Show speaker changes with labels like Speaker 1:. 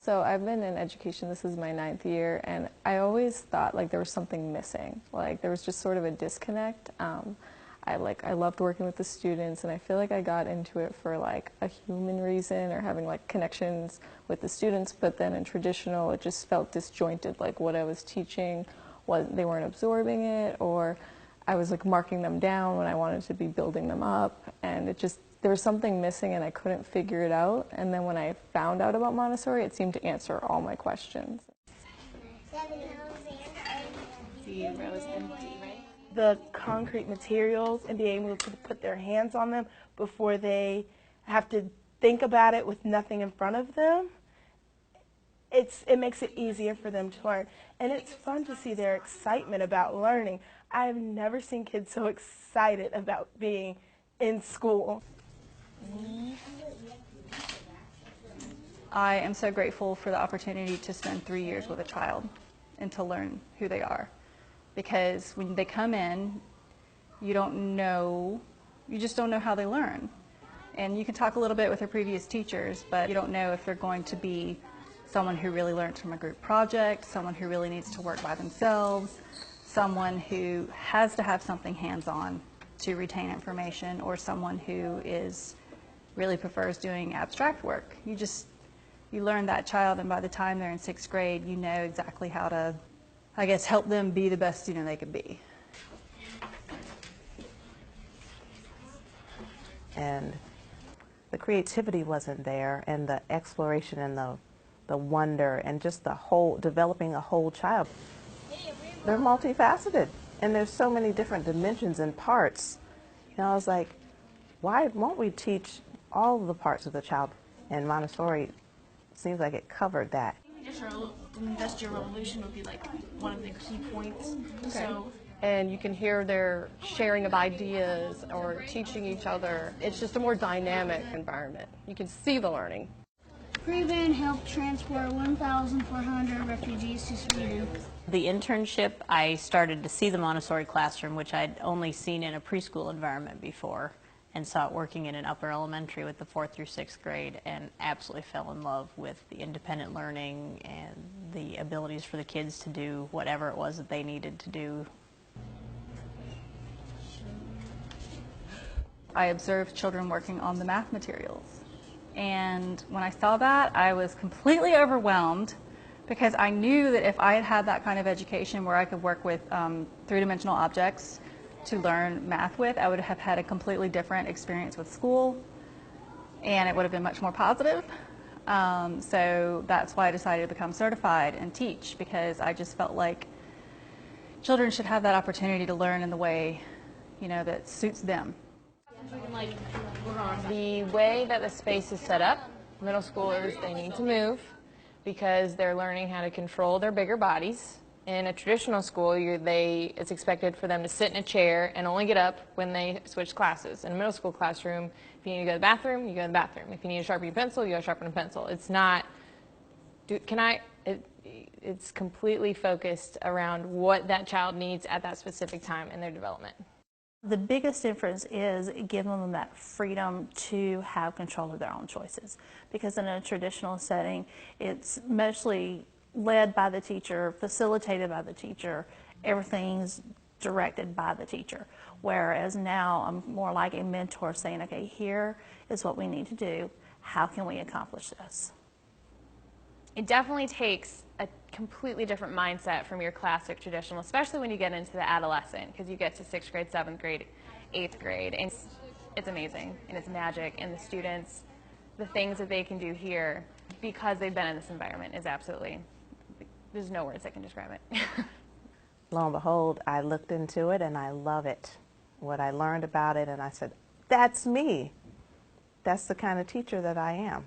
Speaker 1: So I've been in education, this is my 9th year, and I always thought like there was something missing. Like there was just sort of a disconnect. I loved working with the students, and I feel like I got into it for like a human reason or having like connections with the students, but then in traditional it just felt disjointed, like what I was teaching they weren't absorbing it, or I was like marking them down when I wanted to be building them up, and there was something missing and I couldn't figure it out. And then when I found out about Montessori, it seemed to answer all my questions.
Speaker 2: The concrete materials and being able to put their hands on them before they have to think about it with nothing in front of them, it makes it easier for them to learn. And it's fun to see their excitement about learning. I've never seen kids so excited about being in school.
Speaker 3: I am so grateful for the opportunity to spend 3 years with a child and to learn who they are. Because when they come in, you just don't know how they learn. And you can talk a little bit with their previous teachers, but you don't know if they're going to be someone who really learns from a group project, someone who really needs to work by themselves, someone who has to have something hands-on to retain information, or someone who really prefers doing abstract work. You learn that child, and by the time they're in 6th grade, you know exactly how to, I guess, help them be the best student they could be.
Speaker 4: And the creativity wasn't there, and the exploration and the wonder, and just developing a whole child. They're multifaceted, and there's so many different dimensions and parts. I was like, why won't we teach all of the parts of the child? And Montessori seems like it covered that.
Speaker 5: Industrial Revolution would be like one of the key points.
Speaker 6: Okay. And you can hear their sharing of ideas or teaching each other. It's just a more dynamic environment. You can see the learning.
Speaker 7: Pre-van helped transport 1,400 refugees to Sweden.
Speaker 8: The internship, I started to see the Montessori classroom, which I'd only seen in a preschool environment before, and saw it working in an upper elementary with the 4th through 6th grade, and absolutely fell in love with the independent learning and the abilities for the kids to do whatever it was that they needed to do.
Speaker 3: I observed children working on the math materials. And when I saw that, I was completely overwhelmed, because I knew that if I had had that kind of education where I could work with three-dimensional objects to learn math with, I would have had a completely different experience with school, and it would have been much more positive. So that's why I decided to become certified and teach, because I just felt like children should have that opportunity to learn in the way, that suits them.
Speaker 9: The way that the space is set up, middle schoolers, they need to move because they're learning how to control their bigger bodies. In a traditional school, it's expected for them to sit in a chair and only get up when they switch classes. In a middle school classroom, if you need to go to the bathroom, you go to the bathroom. If you need to sharpen your pencil, you go sharpen a pencil. It's not, it's completely focused around what that child needs at that specific time in their development.
Speaker 10: The biggest difference is giving them that freedom to have control of their own choices. Because in a traditional setting, it's mostly led by the teacher, facilitated by the teacher, everything's directed by the teacher. Whereas now I'm more like a mentor saying, okay, here is what we need to do. How can we accomplish this?
Speaker 11: It definitely takes a completely different mindset from your classic traditional, especially when you get into the adolescent, because you get to 6th grade, 7th grade, 8th grade, and it's amazing, and it's magic, and the students, the things that they can do here because they've been in this environment is absolutely, there's no words that can describe it.
Speaker 4: Lo and behold, I looked into it and I love it. What I learned about it, and I said, that's me. That's the kind of teacher that I am.